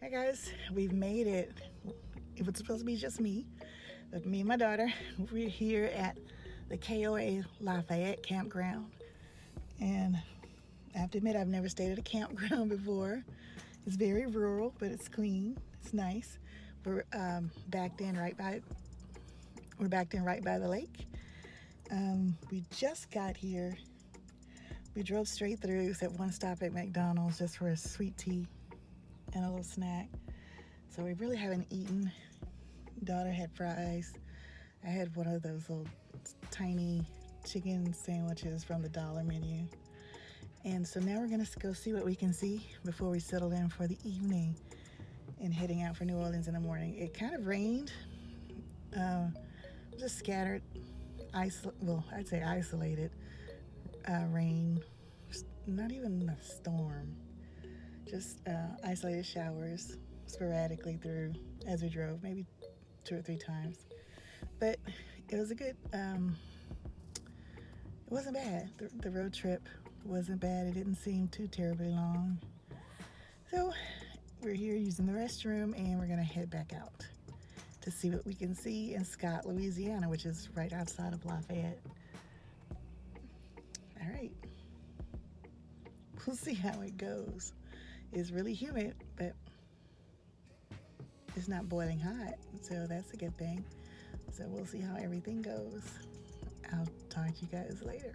Hi guys, we've made it. It was supposed to be just me, but me and my daughter, we're here at the KOA Lafayette campground. And I have to admit, I've never stayed at a campground before. It's very rural, but it's clean. It's nice. We're backed in right by. We're backed in right by the lake. We just got here. We drove straight through, except one stop at McDonald's just for a sweet tea and a little snack. So we really haven't eaten. Daughter had fries. I had one of those little tiny chicken sandwiches from the dollar menu. And so now we're gonna go see what we can see before we settle in for the evening and heading out for New Orleans in the morning. It kind of rained, just scattered, I'd say isolated rain, not even a storm, just isolated showers sporadically through as we drove, maybe 2 or 3 times. But it was a good, it wasn't bad. The road trip wasn't bad. It didn't seem too terribly long. So we're here using the restroom and we're gonna head back out to see what we can see in Scott, Louisiana, which is right outside of Lafayette. All right, we'll see how it goes. It's really humid, but it's not boiling hot, so that's a good thing. So we'll see how everything goes. I'll talk to you guys later.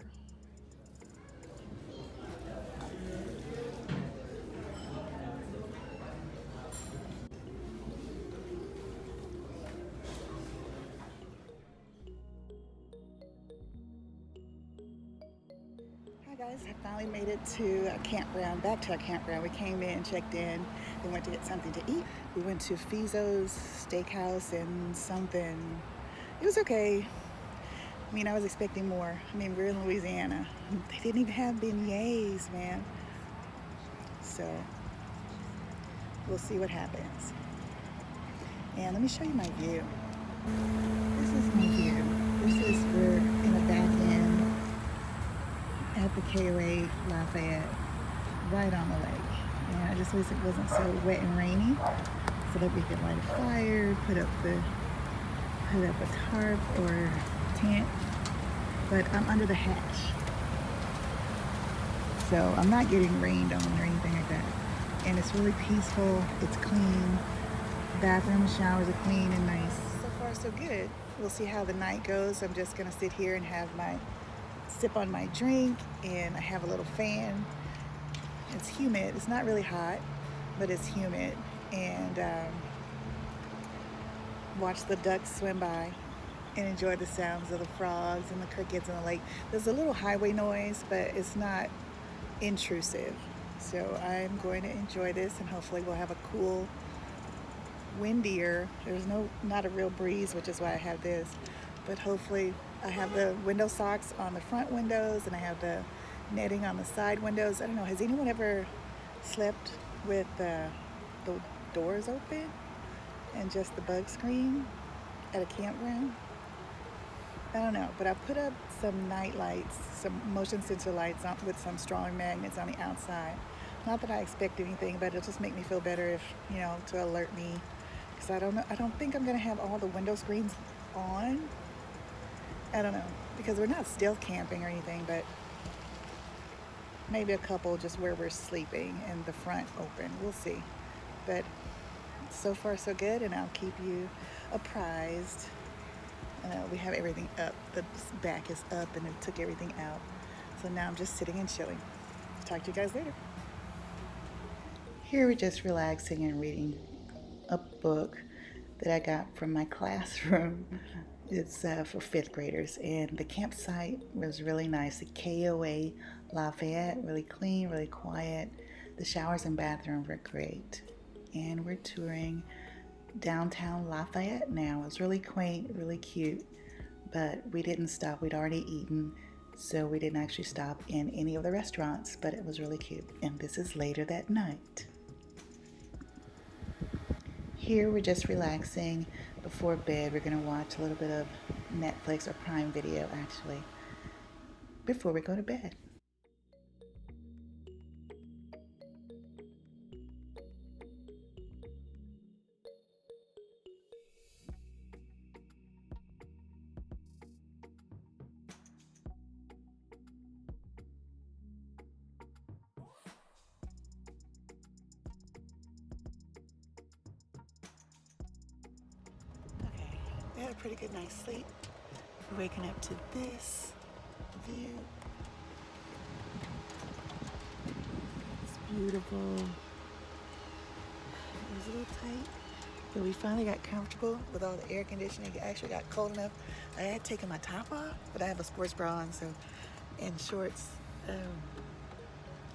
Hi guys, I finally made it to a campground, back to our campground. We came in, checked in, we went to get something to eat. We went to Fizo's Steakhouse and something. It was okay. I mean, I was expecting more. I mean, we're in Louisiana. They didn't even have beignets, man. So we'll see what happens. And let me show you my view. This is my view. We're in a back end at the KOA Lafayette, right on the lake. And I just wish it wasn't so wet and rainy, so that we could light a fire, put up a tarp or tent. But I'm under the hatch, so I'm not getting rained on or anything like that. And it's really peaceful. It's clean. Bathroom and showers are clean and nice. So far, so good. We'll see how the night goes. I'm just gonna sit here and have my sip on my drink, and I have a little fan. It's humid. It's not really hot, but it's humid. And watch the ducks swim by and enjoy the sounds of the frogs and the crickets in the lake. There's a little highway noise, but it's not intrusive. So I'm going to enjoy this, and hopefully we'll have a cool, windier. There's not a real breeze, which is why I have this. But hopefully I have the window socks on the front windows and I have the netting on the side windows. I don't know, has anyone ever slept with the doors open and just the bug screen at a campground? I don't know, but I put up some night lights, some motion sensor lights with some strong magnets on the outside. Not that I expect anything, but it'll just make me feel better if, to alert me. Because I don't think I'm gonna have all the window screens on. I don't know, because we're not stealth camping or anything, but maybe a couple just where we're sleeping and the front open. We'll see. But so far so good, and I'll keep you apprised. We have everything up. The back is up and it took everything out. So now I'm just sitting and chilling. Talk to you guys later. Here we're just relaxing and reading a book that I got from my classroom. It's for fifth graders, and the campsite was really nice. The KOA Lafayette, really clean, really quiet. The showers and bathroom were great. And we're touring downtown Lafayette now. It was really quaint, really cute, but we didn't stop. We'd already eaten, so we didn't actually stop in any of the restaurants, but it was really cute. And this is later that night. Here we're just relaxing before bed. We're going to watch a little bit of Netflix or Prime Video, actually, before we go to bed. We had a pretty good night's sleep. We're waking up to this view. It's beautiful. It was a little tight, but we finally got comfortable with all the air conditioning. It actually got cold enough. I had taken my top off, but I have a sports bra on, so, and shorts.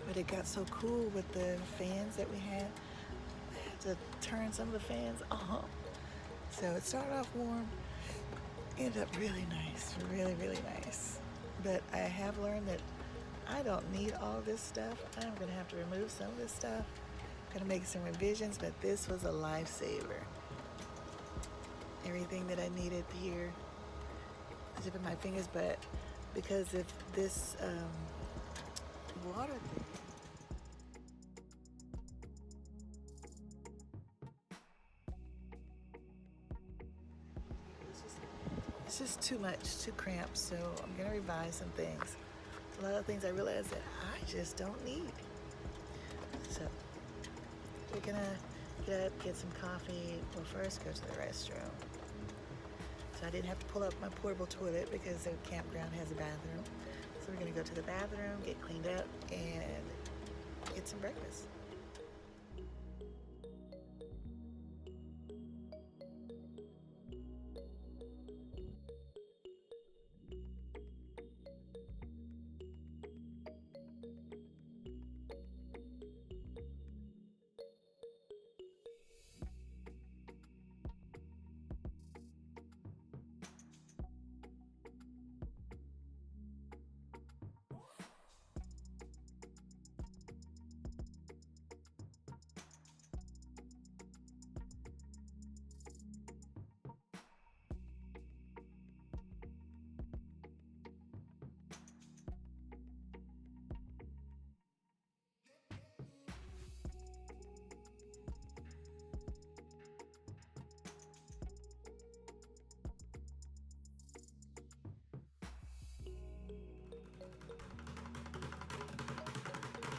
But it got so cool with the fans that we had. I had to turn some of the fans off. So it started off warm, ended up really nice, really, really nice. But I have learned that I don't need all this stuff. I'm gonna have to remove some of this stuff. Gonna make some revisions, but this was a lifesaver. Everything that I needed here, I tip of my fingers, but because of this water thing. It's just too much, too cramped, so I'm gonna revise some things. A lot of things I realized that I just don't need. So we're gonna get up, get some coffee. We'll first go to the restroom. So I didn't have to pull up my portable toilet because the campground has a bathroom. So we're gonna go to the bathroom, get cleaned up, and get some breakfast.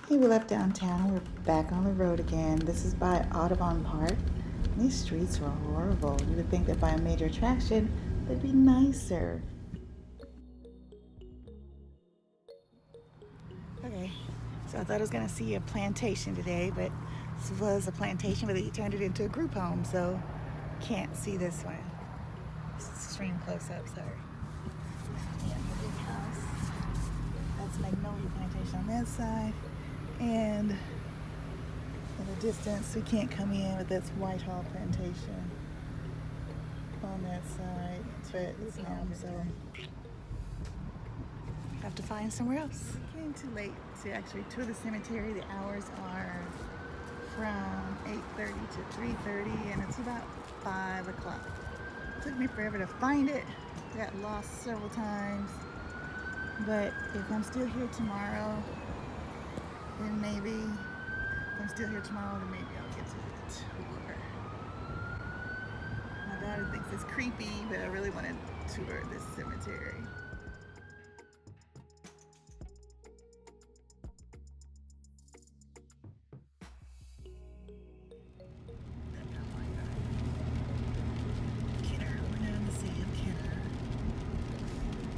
Hey, we left downtown. We're back on the road again. This is by Audubon Park. These streets were horrible. You would think that by a major attraction, they'd be nicer. Okay, so I thought I was gonna see a plantation today, but this was a plantation, but they turned it into a group home, so can't see this one. It's extreme close up, sorry. Yeah, the big house. That's Magnolia Plantation on that side. And in the distance, we can't come in, but that's Whitehall Plantation on that side. That's where it's home, so have to find somewhere else. We came too late to actually tour the cemetery. The hours are from 8:30 to 3:30, and it's about 5 o'clock. It took me forever to find it. I got lost several times, but if I'm still here tomorrow, then maybe, if I'm still here tomorrow, then maybe I'll get to the tour. My daughter thinks it's creepy, but I really want to tour this cemetery. Kenner, we're now in the city of Kenner.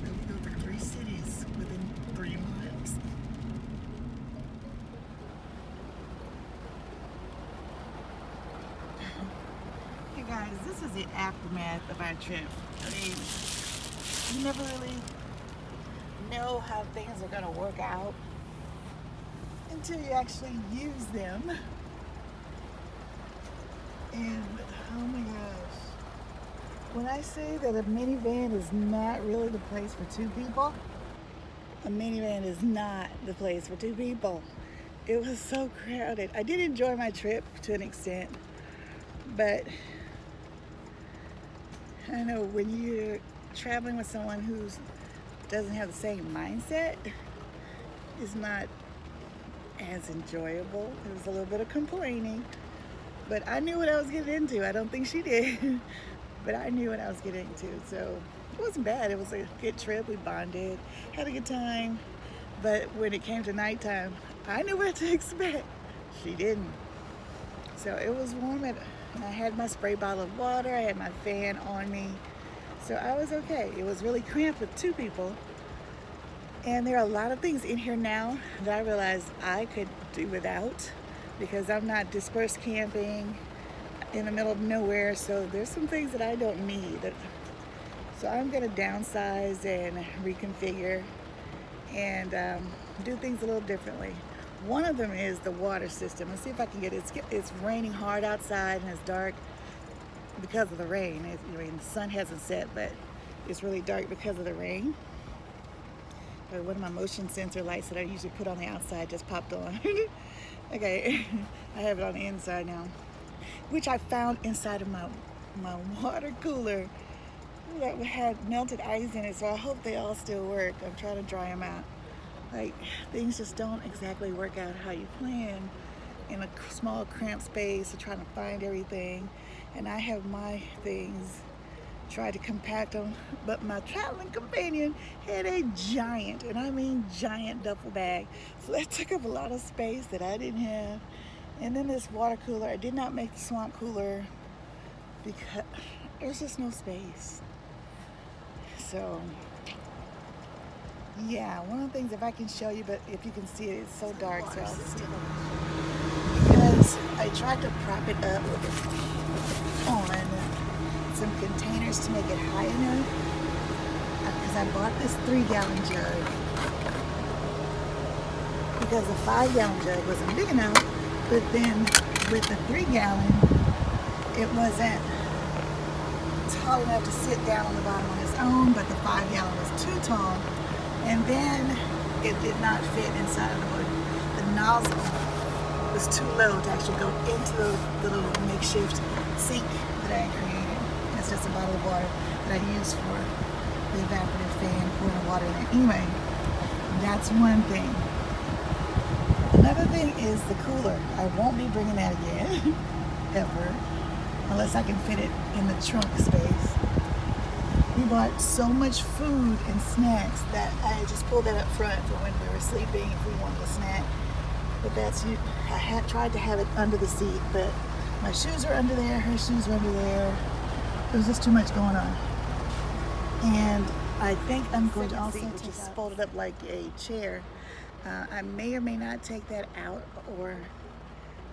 We built the 3 cities within 3 miles. Guys, this is the aftermath of our trip. I mean, you never really know how things are gonna work out until you actually use them. And oh my gosh, when I say that a minivan is not really the place for 2 people, a minivan is not the place for 2 people. It was so crowded. I did enjoy my trip to an extent, but I don't know, when you're traveling with someone who doesn't have the same mindset, it's not as enjoyable. There was a little bit of complaining, but I knew what I was getting into. I don't think she did, but I knew what I was getting into. So it wasn't bad. It was a good trip. We bonded, had a good time. But when it came to nighttime, I knew what to expect. She didn't. So it was warm, and I had my spray bottle of water. I had my fan on me. So I was okay. It was really cramped with 2 people. And there are a lot of things in here now that I realized I could do without because I'm not dispersed camping in the middle of nowhere. So there's some things that I don't need. So I'm gonna downsize and reconfigure and do things a little differently. One of them is the water system. Let's see if I can get it. It's raining hard outside and it's dark because of the rain. The sun hasn't set, but it's really dark because of the rain. But one of my motion sensor lights that I usually put on the outside just popped on. Okay, I have it on the inside now, which I found inside of my water cooler that had melted ice in it, so I hope they all still work. I'm trying to dry them out. Like, things just don't exactly work out how you plan in a small cramped space of trying to find everything. And I have my things, tried to compact them, but my traveling companion had a giant, and I mean giant, duffel bag. So that took up a lot of space that I didn't have. And then this water cooler, I did not make the swamp cooler because there's just no space. So yeah, one of the things, if I can show you, but if you can see it, it's so dark, so I'll just because I tried to prop it up on some containers to make it high enough, because I bought this 3-gallon jug because the 5-gallon jug wasn't big enough, but then with the 3-gallon it wasn't tall enough to sit down on the bottom on its own, but the 5-gallon was too tall. And then it did not fit inside of the boat. The nozzle was too low to actually go into the little makeshift sink that I created. It's just a bottle of water that I use for the evaporative fan, pouring water in it. Anyway, that's one thing. Another thing is the cooler. I won't be bringing that again, ever, unless I can fit it in the trunk space. We bought so much food and snacks that I just pulled that up front for when we were sleeping if we wanted a snack. But I had tried to have it under the seat, but my shoes are under there, her shoes are under there. There was just too much going on. And I think I'm going to also take it folded up like a chair. I may or may not take that out, or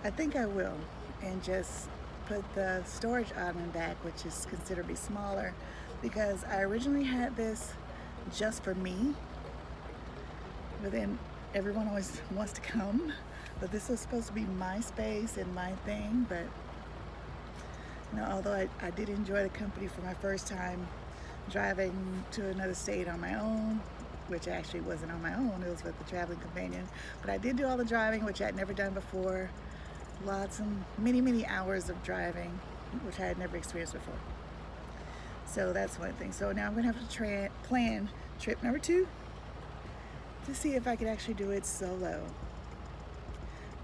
I think I will, and just put the storage ottoman back, which is considerably smaller, because I originally had this just for me, but then everyone always wants to come, but this is supposed to be my space and my thing. But you know, although I did enjoy the company for my first time driving to another state on my own, which actually wasn't on my own, it was with the traveling companion, but I did do all the driving, which I had never done before. Lots and many hours of driving, which I had never experienced before. So that's one thing. So now I'm gonna have to plan trip number 2 to see if I could actually do it solo.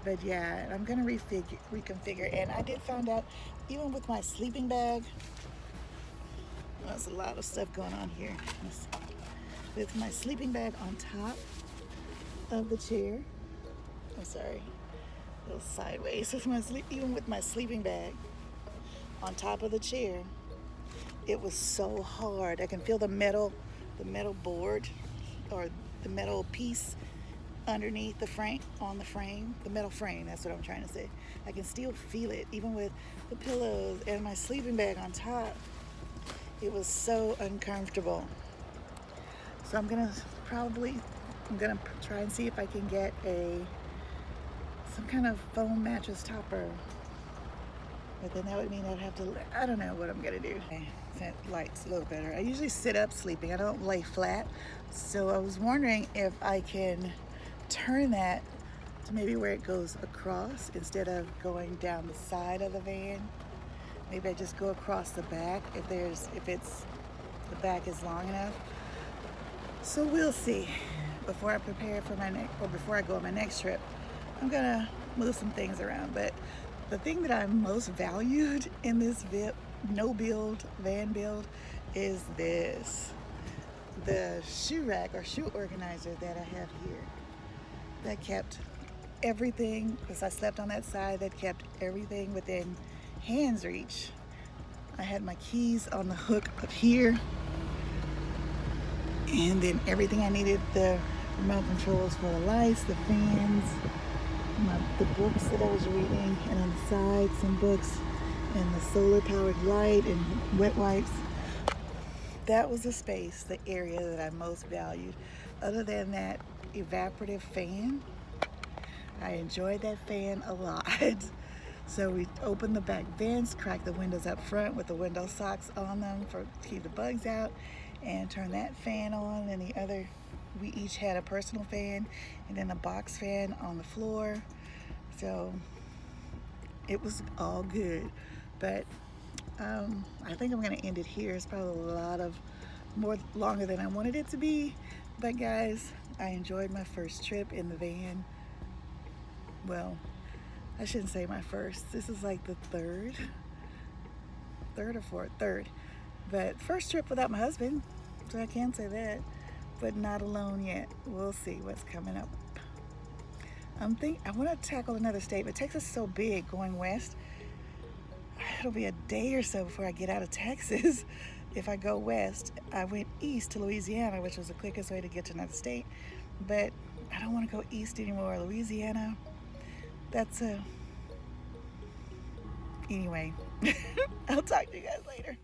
But yeah, I'm gonna reconfigure. And I did find out, even with my sleeping bag, there's a lot of stuff going on here. With my sleeping bag on top of the chair, I'm sorry, a little sideways. Even with my sleeping bag on top of the chair, it was so hard. I can feel the metal board, or the metal piece underneath the frame, the metal frame, that's what I'm trying to say. I can still feel it, even with the pillows and my sleeping bag on top. It was so uncomfortable. So I'm gonna try and see if I can get some kind of foam mattress topper. But then that would mean I'd have to, I don't know what I'm gonna do. That light's a little better. I usually sit up sleeping. I don't lay flat. So I was wondering if I can turn that to maybe where it goes across instead of going down the side of the van. Maybe I just go across the back if the back is long enough. So we'll see. Before I prepare for before I go on my next trip, I'm gonna move some things around. But the thing that I most valued in this van build is this. The shoe rack or shoe organizer that I have here. That kept everything, because I slept on that side, that kept everything within hand's reach. I had my keys on the hook up here, And then everything I needed, the remote controls for the lights, the fans, the books that I was reading, and on the side some books, and the solar powered light and wet wipes. That was the space, the area that I most valued. Other than that evaporative fan, I enjoyed that fan a lot. So we opened the back vents, cracked the windows up front with the window socks on them to keep the bugs out, and turned that fan on. And the other, we each had a personal fan and then a box fan on the floor. So it was all good. But I think I'm gonna end it here. It's probably a lot of longer than I wanted it to be. But guys, I enjoyed my first trip in the van. Well, I shouldn't say my first. This is like the third or fourth, third. But first trip without my husband, so I can say that. But not alone yet. We'll see what's coming up. I want to tackle another state, but Texas is so big going west. It'll be a day or so before I get out of Texas. If I go west, I went east to Louisiana, which was the quickest way to get to another state. But I don't want to go east anymore. Louisiana, anyway. I'll talk to you guys later.